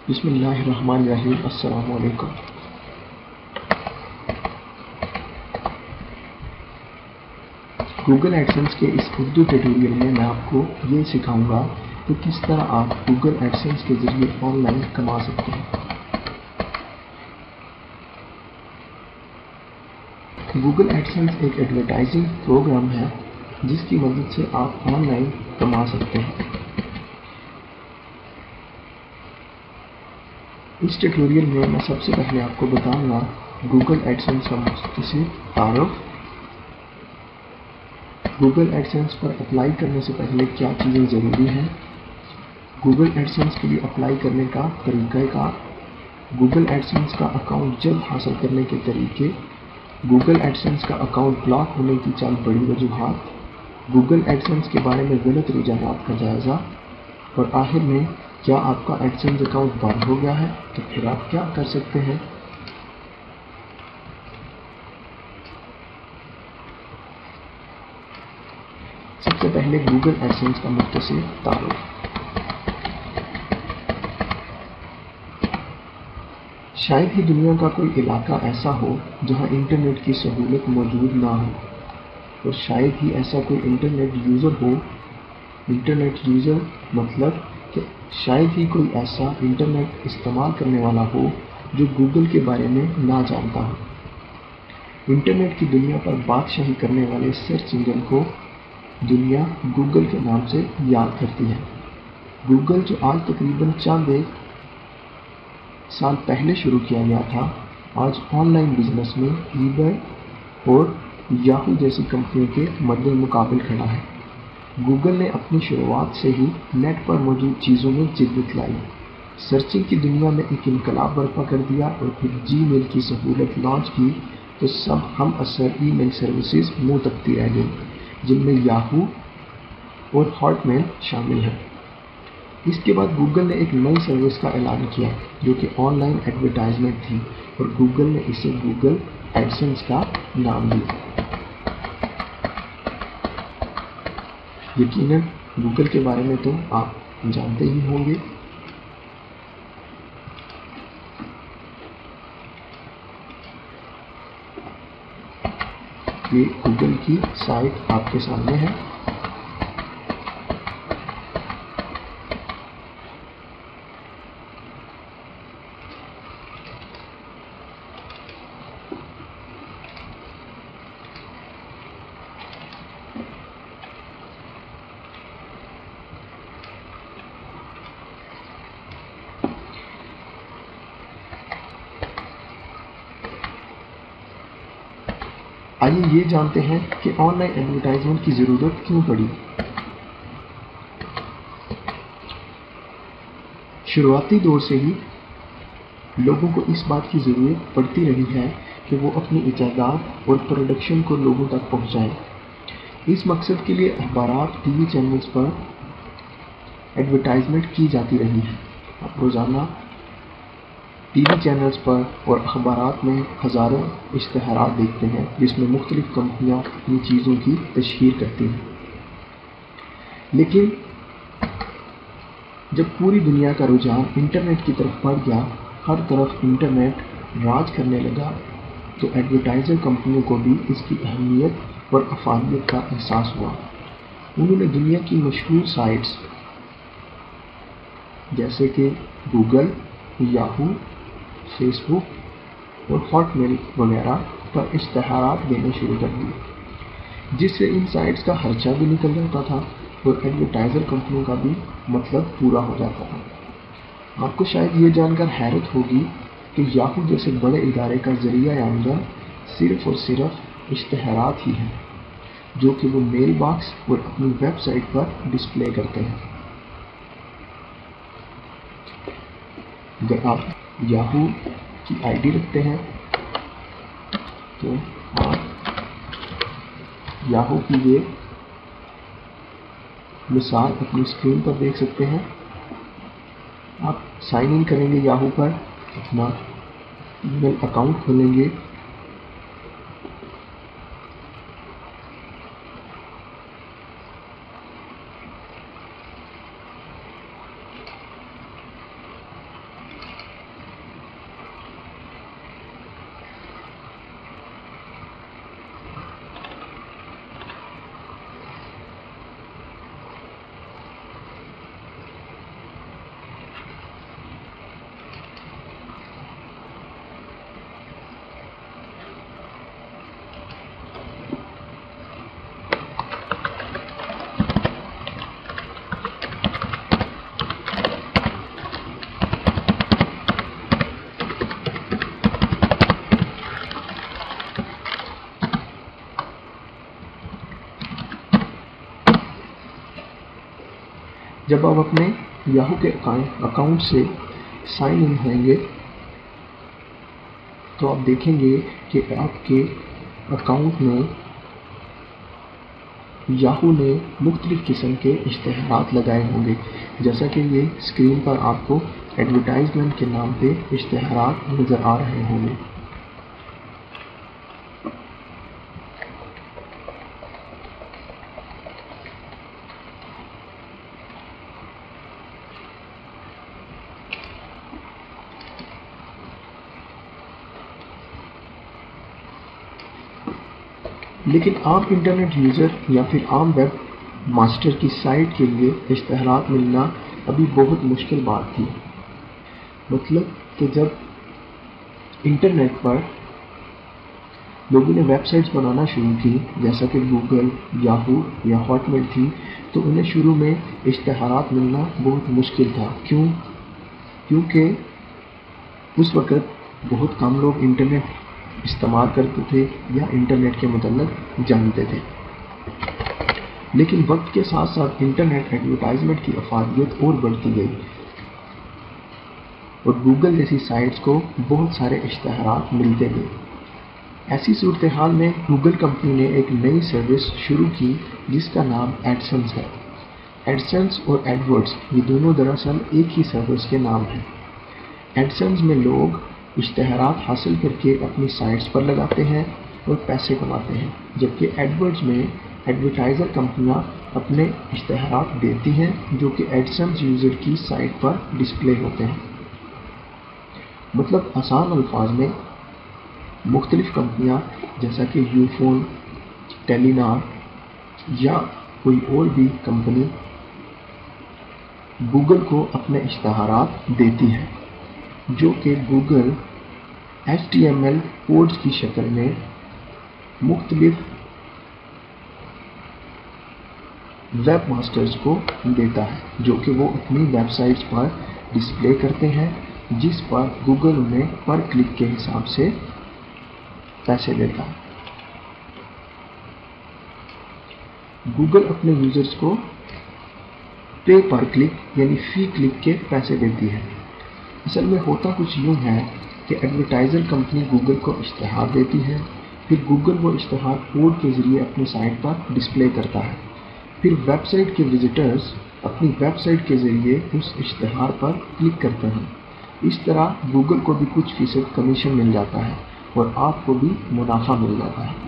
بسم اللہ الرحمن الرحیم۔ السلام علیکم۔ گوگل ایڈسنس کے اس اردو ٹیوٹوریل میں آپ کو یہ سکھاؤں گا کہ کس طرح آپ گوگل ایڈسنس کے ذریعے آن لائن کما سکتے ہیں۔ گوگل ایڈسنس ایک ایڈورٹائزنگ پروگرام ہے جس کی مدد سے آپ آن لائن کما سکتے ہیں۔ اس ٹیوٹوریل میں سب سے پہلے آپ کو بتاؤں گا گوگل ایڈسنس کا مختصر تعارف، گوگل ایڈسنس پر اپلائی کرنے سے پہلے کیا چیزیں ضروری ہیں، گوگل ایڈسنس کے لیے اپلائی کرنے کا طریقہ کار، گوگل ایڈسنس کا اکاؤنٹ جلد حاصل کرنے کے طریقے، گوگل ایڈسنس کا اکاؤنٹ بلاک ہونے کی چند بڑی وجوہات، گوگل ایڈسنس کے بارے میں غلط رجحانات کا جائزہ، اور آخر میں کیا آپ کا ایڈسنس اکاؤنٹ بند ہو گیا ہے تو پھر آپ کیا کر سکتے ہیں۔ سب سے پہلے گوگل ایڈسنس کا مختصر تعارف۔ شاید ہی دنیا کا کوئی علاقہ ایسا ہو جہاں انٹرنیٹ کی سہولت موجود نہ ہو، اور شاید ہی ایسا کوئی انٹرنیٹ یوزر ہو۔ انٹرنیٹ یوزر مطلب کہ شاید ہی کوئی ایسا انٹرنیٹ استعمال کرنے والا ہو جو گوگل کے بارے میں نہ جانتا ہو۔ انٹرنیٹ کی دنیا پر بادشاہی کرنے والے سرچ انجن کو دنیا گوگل کے نام سے یاد کرتی ہے۔ گوگل جو آج تقریباً چند ایک سال پہلے شروع کیا گیا تھا، آج آن لائن بزنس میں ای بے اور یاہو جیسی کمپنیوں کے مد مقابل کھڑا ہے۔ گوگل نے اپنی شروعات سے ہی نیٹ پر موجود چیزوں میں جدت لائی، سرچنگ کی دنیا میں ایک انقلاب برپا کر دیا، اور پھر جی میل کی سہولت لانچ کی تو سب ہم اثر ای میل سروسز منہ تکتی رہ گئی، جن میں یاہو اور ہاٹ میل شامل ہیں۔ اس کے بعد گوگل نے ایک نئی سروس کا اعلان کیا جو کہ آن لائن ایڈورٹائزمنٹ تھی، اور گوگل نے اسے گوگل ایڈسنس کا نام دیا۔ یقیناً گوگل کے بارے میں تو آپ جانتے ہی ہوں گے۔ یہ گوگل کی سائٹ آپ کے سامنے ہے۔ آئیے یہ جانتے ہیں کہ آن لائن ایڈورٹائزمنٹ کی ضرورت کیوں پڑی۔ شروعاتی دور سے ہی لوگوں کو اس بات کی ضرورت پڑتی رہی ہے کہ وہ اپنی ایجادات اور پروڈکشن کو لوگوں تک پہنچائیں۔ اس مقصد کے لیے اخبارات، ٹی وی چینلز پر ایڈورٹائزمنٹ کی جاتی رہی ہے۔ آپ روزانہ ٹی وی چینلز پر اور اخبارات میں ہزاروں اشتہارات دیکھتے ہیں جس میں مختلف کمپنیاں اپنی چیزوں کی تشہیر کرتی ہیں۔ لیکن جب پوری دنیا کا رجحان انٹرنیٹ کی طرف بڑھ گیا، ہر طرف انٹرنیٹ راج کرنے لگا، تو ایڈورٹائزر کمپنیوں کو بھی اس کی اہمیت اور افادیت کا احساس ہوا۔ انہوں نے دنیا کی مشہور سائٹس جیسے کہ گوگل، یاہو، فیس بک اور ہاٹ میل وغیرہ پر اشتہارات دینے شروع کر دیے، جس سے ان سائٹس کا خرچہ بھی نکل جاتا تھا اور ایڈورٹائزر کمپنیوں کا بھی مطلب پورا ہو جاتا تھا۔ آپ کو شاید یہ جان کر حیرت ہوگی کہ یاہو جیسے بڑے ادارے کا ذریعہ آمدن صرف اور صرف اشتہارات ہی ہیں جو کہ وہ میل باکس اور اپنی ویب سائٹ پر ڈسپلے کرتے ہیں۔ اگر آپ یاہو کی آئی ڈی رکھتے ہیں تو آپ یاہو کی یہ مثال اپنی اسکرین پر دیکھ سکتے ہیں۔ آپ سائن ان کریں گے یاہو پر، اپنا ای میل اکاؤنٹ کھولیں گے، जब आप अपने याहू के अकाउंट से साइन इन होंगे तो आप देखेंगे कि आपके अकाउंट में याहू ने मुख्तलिफ किस्म के इश्तहारात लगाए होंगे, जैसा कि ये स्क्रीन पर आपको एडवर्टाइजमेंट के नाम पे इश्तहारात नज़र आ रहे होंगे। लेकिन आम इंटरनेट यूज़र या फिर आम वेब मास्टर की साइट के लिए इश्तहारात मिलना अभी बहुत मुश्किल बात थी। मतलब कि जब इंटरनेट पर लोगों ने वेबसाइट्स बनाना शुरू की, जैसा कि गूगल, याहू या हॉटमेल थी, तो उन्हें शुरू में इश्तहारात मिलना बहुत मुश्किल था। क्योंकि उस वक़्त बहुत कम लोग इंटरनेट इस्तेमाल करते थे या इंटरनेट के मतलब जानते थे। लेकिन वक्त के साथ साथ इंटरनेट एडवर्टाइजमेंट की अफादियत और बढ़ती गई और गूगल जैसी साइट्स को बहुत सारे इश्तहारात मिलते गए। ऐसी सूरत हाल में गूगल कंपनी ने एक नई सर्विस शुरू की जिसका नाम एडसेंस है। एडसेंस और एडवर्ड्स ये दोनों दरअसल एक ही सर्विस के नाम हैं। एडसेंस में लोग इश्तहारात हासिल करके अपनी साइट्स पर लगाते हैं और पैसे कमाते हैं, जबकि एडवर्ड्स में एडवर्टाइज़र कंपनियां अपने इश्तहारात देती हैं जो कि एडसेंस यूज़र की साइट पर डिस्प्ले होते हैं। मतलब आसान अल्फाज में मुख्तलिफ कंपनियां जैसा कि यूफोन, टेलीनार या कोई और भी कंपनी गूगल को अपने इश्तहारात देती है जो कि गूगल HTML कोड्स की शक्ल में मुख्तलिफ वेब मास्टर्स को देता है, जो कि वो अपनी वेबसाइट्स पर डिस्प्ले करते हैं, जिस पर गूगल उन्हें पर क्लिक के हिसाब से पैसे देता है। गूगल अपने यूजर्स को पे पर क्लिक यानी फी क्लिक के पैसे देती है। असल में होता कुछ यूँ है कि एडवर्टाइज़र कंपनी गूगल को इश्तहार देती है, फिर गूगल वो इश्तहार कोड के ज़रिए अपनी साइट पर डिस्प्ले करता है, फिर वेबसाइट के विजिटर्स अपनी वेबसाइट के ज़रिए उस इश्तहार पर क्लिक करते हैं। इस तरह गूगल को भी कुछ फीसद कमीशन मिल जाता है और आपको भी मुनाफा मिल जाता है।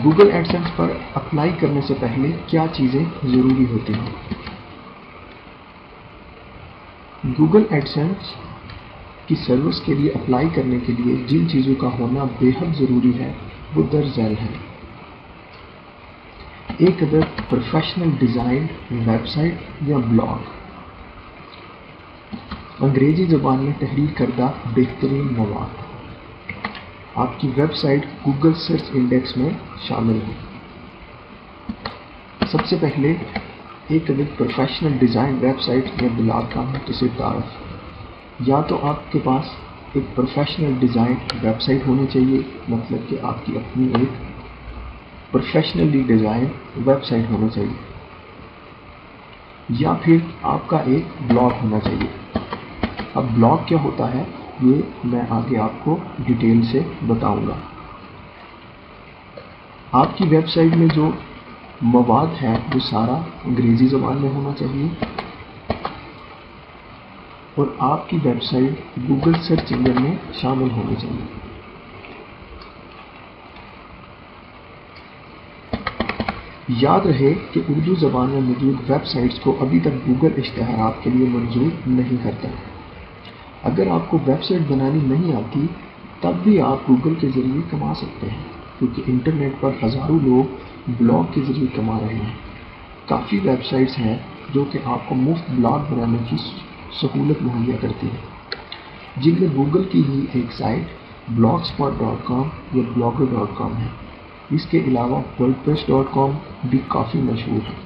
गूगल एडसेंस पर अप्लाई करने से पहले क्या चीज़ें ज़रूरी होती हैं? गूगल एडसेंस की सर्विस के लिए अप्लाई करने के लिए जिन चीज़ों का होना बेहद ज़रूरी है वो दरअसल है: एक अदर प्रोफेशनल डिज़ाइन वेबसाइट या ब्लॉग, अंग्रेजी ज़बान में तहरीर करदा बेहतरीन मवाद, आपकी वेबसाइट गूगल सर्च इंडेक्स में शामिल है। सबसे पहले एक अधिक प्रोफेशनल डिज़ाइन वेबसाइट या ब्लॉग का मुख्तसर तारफ़। या तो आपके पास एक प्रोफेशनल डिज़ाइन वेबसाइट होनी चाहिए, मतलब कि आपकी अपनी एक प्रोफेशनली डिज़ाइन वेबसाइट होनी चाहिए, या फिर आपका एक ब्लॉग होना चाहिए। अब ब्लॉग क्या होता है ये मैं आगे आपको डिटेल से बताऊंगा। आपकी वेबसाइट में जो मवाद है वो सारा अंग्रेजी ज़बान में होना चाहिए और आपकी वेबसाइट गूगल सर्च इंजन में शामिल होनी चाहिए। याद रहे कि उर्दू ज़बान में मौजूद वेबसाइट्स को अभी तक गूगल इश्तहारात के लिए मंजूर नहीं करता। अगर आपको वेबसाइट बनानी नहीं आती तब भी आप गूगल के ज़रिए कमा सकते हैं, क्योंकि इंटरनेट पर हज़ारों लोग ब्लॉग के ज़रिए कमा रहे हैं। काफ़ी वेबसाइट्स हैं जो कि आपको मुफ्त ब्लॉग बनाने की सहूलत मुहैया करती है, जिनमें गूगल की ही एक साइट blogspot.com या blogger.com है। इसके अलावा wordpress.com भी काफ़ी मशहूर है।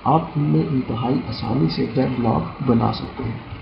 آپ ان میں انتہائی آسانی سے ویب بلاگ بنا سکتے ہیں۔